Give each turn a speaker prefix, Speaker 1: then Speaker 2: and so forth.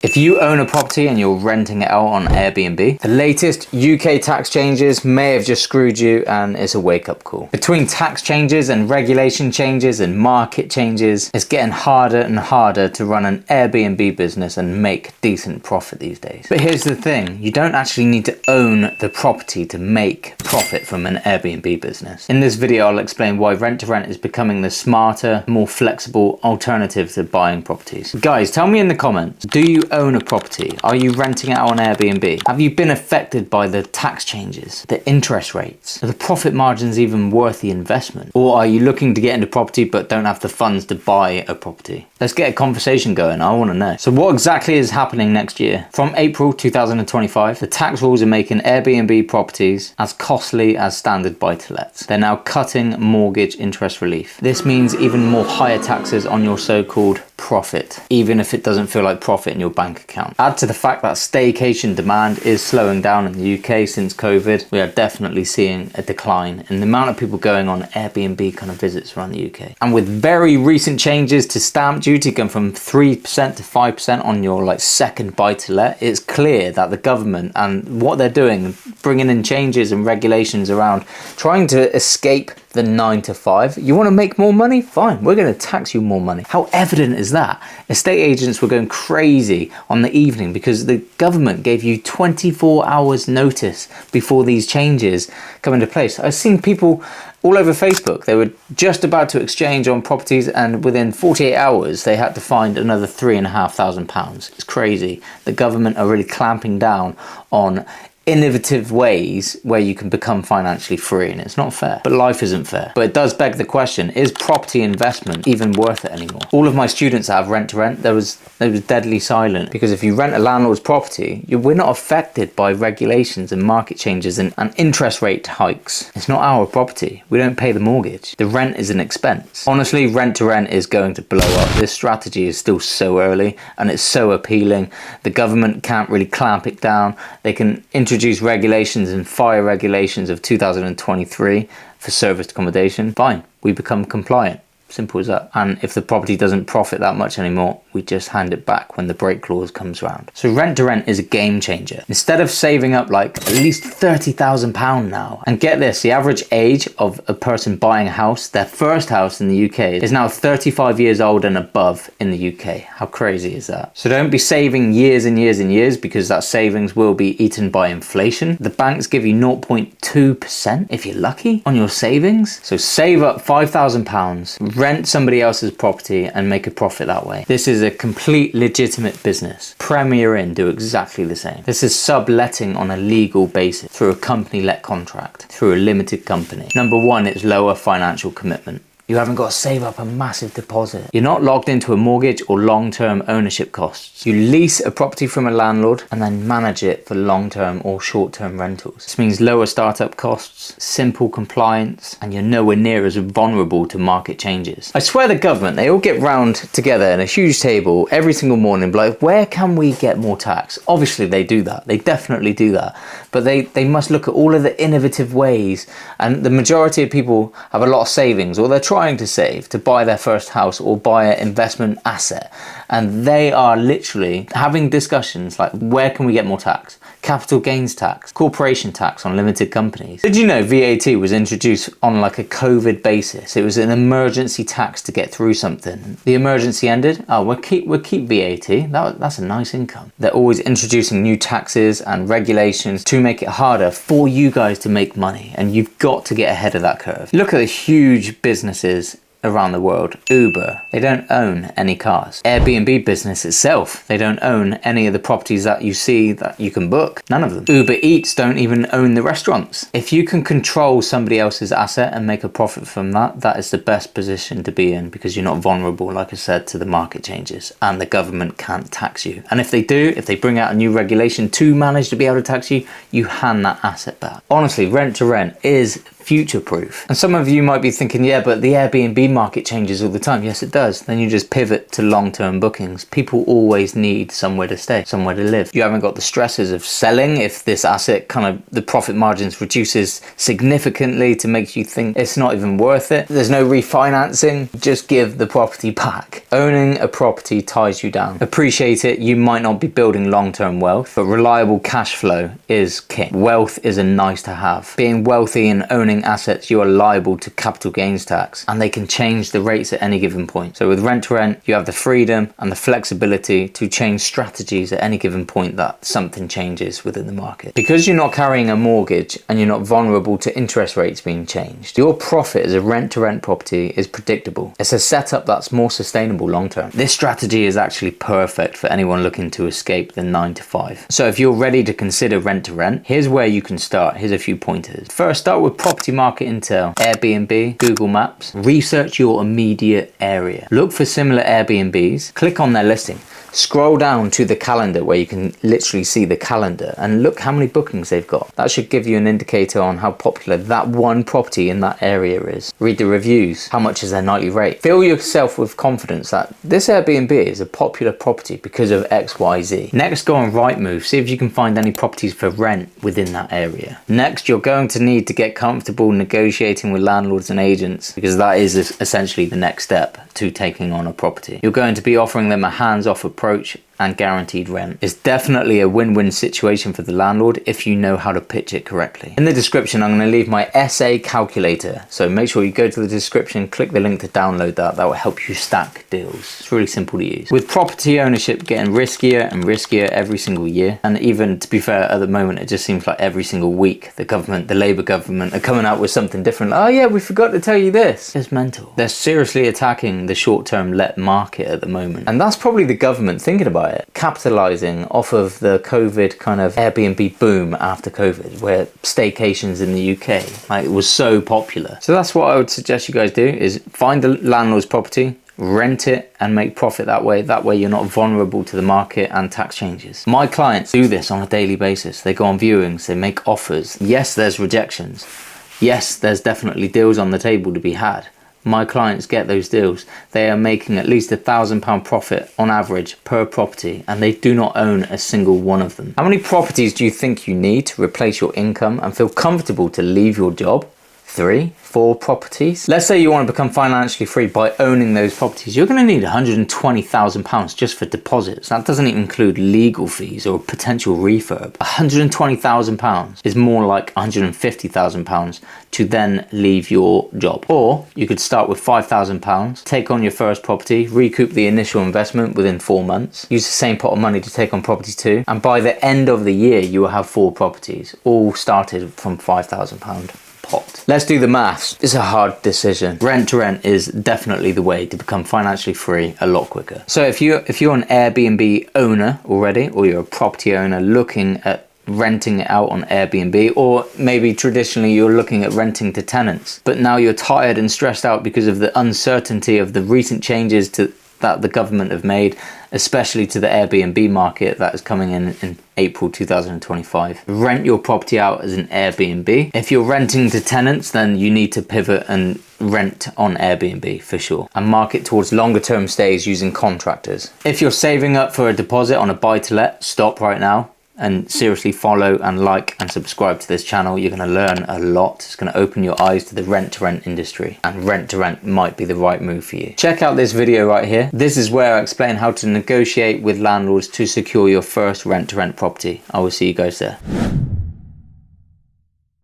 Speaker 1: If you own a property and you're renting it out on Airbnb, the latest UK tax changes may have just screwed you, and it's a wake-up call. Between tax changes and regulation changes and market changes, it's getting harder and harder to run an Airbnb business and make decent profit these days. But here's the thing, you don't actually need to own the property to make profit from an Airbnb business. In this video, I'll explain why rent-to-rent is becoming the smarter, more flexible alternative to buying properties. Guys, tell me in the comments, do you own a property? Are you renting it out on Airbnb? Have you been affected by the tax changes, the interest rates? Are the profit margins even worth the investment? Or are you looking to get into property but don't have the funds to buy a property? Let's get a conversation going, I want to know. So what exactly is happening next year? From April 2025, the tax rules are making Airbnb properties as costly as standard buy-to-lets. They're now cutting mortgage interest relief. This means even more higher taxes on your so-called profit, even if it doesn't feel like profit in your bank account. Add to the fact that staycation demand is slowing down in the UK since COVID. We are definitely seeing a decline in the amount of people going on Airbnb kind of visits around the UK. And with very recent changes to stamp duty going from 3% to 5% on your second buy-to-let, it's clear that the government and what they're doing, bringing in changes and regulations around trying to escape the 9 to 5. You want to make more money? Fine, we're going to tax you more money. How evident is that? Estate agents were going crazy on the evening because the government gave you 24 hours notice before these changes come into place. I've seen people all over Facebook, they were just about to exchange on properties and within 48 hours they had to find another £3,500. It's crazy. The government are really clamping down on innovative ways where you can become financially free, and it's not fair. But life isn't fair. But it does beg the question, is property investment even worth it anymore? All of my students that have rent-to-rent, they was deadly silent, because if you rent a landlord's property, we're not affected by regulations and market changes and interest rate hikes. It's not our property. We don't pay the mortgage. The rent is an expense. Honestly, rent-to-rent is going to blow up. This strategy is still so early and it's so appealing. The government can't really clamp it down. They can introduce regulations and fire regulations of 2023 for serviced accommodation. Fine, we become compliant. Simple as that. And if the property doesn't profit that much anymore, we just hand it back when the break clause comes around. So rent to rent is a game changer. Instead of saving up at least £30,000 now, and get this, the average age of a person buying a house, their first house in the UK, is now 35 years old and above in the UK. How crazy is that? So don't be saving years and years and years, because that savings will be eaten by inflation. The banks give you 0.2% if you're lucky on your savings. So save up £5,000, rent somebody else's property and make a profit that way. This is a complete legitimate business. Premier Inn do exactly the same. This is subletting on a legal basis through a company let contract, through a limited company. Number one, it's lower financial commitment. You haven't got to save up a massive deposit. You're not locked into a mortgage or long-term ownership costs. You lease a property from a landlord and then manage it for long-term or short-term rentals. This means lower startup costs, simple compliance, and you're nowhere near as vulnerable to market changes. I swear the government, they all get round together in a huge table every single morning, like, where can we get more tax? Obviously they do that. They definitely do that. But they must look at all of the innovative ways, and the majority of people have a lot of savings, or they're trying to save to buy their first house or buy an investment asset, and they are literally having discussions like, where can we get more tax? Capital gains tax, corporation tax on limited companies. Did you know VAT was introduced on a COVID basis? It was an emergency tax to get through something. The emergency ended. Oh, we'll keep VAT. That's a nice income. They're always introducing new taxes and regulations to make it harder for you guys to make money, and you've got to get ahead of that curve. Look at the huge businesses around the world. Uber, they don't own any cars. Airbnb business itself, they don't own any of the properties that you see that you can book. None of them. Uber Eats don't even own the restaurants. If you can control somebody else's asset and make a profit from that, that is the best position to be in, because you're not vulnerable, like I said, to the market changes, and the government can't tax you. And if they do, if they bring out a new regulation to manage to be able to tax you, you hand that asset back. Honestly, rent to rent is future proof. And some of you might be thinking, yeah, but the Airbnb market changes all the time. Yes, it does. Then you just pivot to long-term bookings. People always need somewhere to stay, somewhere to live. You haven't got the stresses of selling if this asset the profit margins reduces significantly to make you think it's not even worth it. There's no refinancing. Just give the property back. Owning a property ties you down. Appreciate it. You might not be building long-term wealth, but reliable cash flow is king. Wealth is a nice to have. Being wealthy and owning assets, you are liable to capital gains tax, and they can change the rates at any given point. So with rent to rent, you have the freedom and the flexibility to change strategies at any given point that something changes within the market. Because you're not carrying a mortgage and you're not vulnerable to interest rates being changed, your profit as a rent to rent property is predictable. It's a setup that's more sustainable long term. This strategy is actually perfect for anyone looking to escape the 9 to 5. So if you're ready to consider rent to rent, here's where you can start. Here's a few pointers. First, start with property market intel, Airbnb, Google Maps. Research your immediate area. Look for similar Airbnbs, click on their listing. Scroll down to the calendar where you can literally see the calendar and look how many bookings they've got. That should give you an indicator on how popular that one property in that area is. Read the reviews. How much is their nightly rate? Fill yourself with confidence that this Airbnb is a popular property because of XYZ. Next, go on Rightmove. See if you can find any properties for rent within that area. Next, you're going to need to get comfortable negotiating with landlords and agents, because that is essentially the next step to taking on a property. You're going to be offering them a hands-off approach and guaranteed rent. It's definitely a win-win situation for the landlord if you know how to pitch it correctly. In the description, I'm going to leave my SA calculator. So make sure you go to the description, click the link to download that. That will help you stack deals. It's really simple to use. With property ownership getting riskier and riskier every single year, and even to be fair, at the moment, it just seems like every single week, the government, the Labour government are coming out with something different. Oh yeah, we forgot to tell you this. It's mental. They're seriously attacking the short-term let market at the moment. And that's probably the government thinking about it, capitalizing off of the COVID kind of Airbnb boom after COVID, where staycations in the UK, it was so popular. So that's what I would suggest you guys do, is find the landlord's property, rent it and make profit that way. That way you're not vulnerable to the market and tax changes. My clients do this on a daily basis. They go on viewings, they make offers. Yes, there's rejections. Yes, there's definitely deals on the table to be had. My clients get those deals. They are making at least £1,000 profit on average per property, and they do not own a single one of them. How many properties do you think you need to replace your income and feel comfortable to leave your job? 3, 4 properties. Let's say you want to become financially free by owning those properties. You're going to need £120,000 just for deposits. That doesn't even include legal fees or potential refurb. £120,000 is more like £150,000 to then leave your job. Or you could start with £5,000, take on your first property, recoup the initial investment within 4 months, use the same pot of money to take on property 2, and by the end of the year you will have 4 properties, all started from £5,000. Let's do the maths. It's a hard decision. Rent to rent is definitely the way to become financially free a lot quicker. So if you're an Airbnb owner already, or you're a property owner looking at renting it out on Airbnb, or maybe traditionally you're looking at renting to tenants, but now you're tired and stressed out because of the uncertainty of the recent changes that the government have made, especially to the Airbnb market that is coming in April 2025. Rent your property out as an Airbnb. If you're renting to tenants, then you need to pivot and rent on Airbnb for sure, and market towards longer term stays using contractors. If you're saving up for a deposit on a buy-to-let, stop right now and seriously follow and like and subscribe to this channel. You're going to learn a lot. It's going to open your eyes to the rent to rent industry, and rent to rent might be the right move for you. Check out this video right here. This is where I explain how to negotiate with landlords to secure your first rent to rent property. I will see you guys there.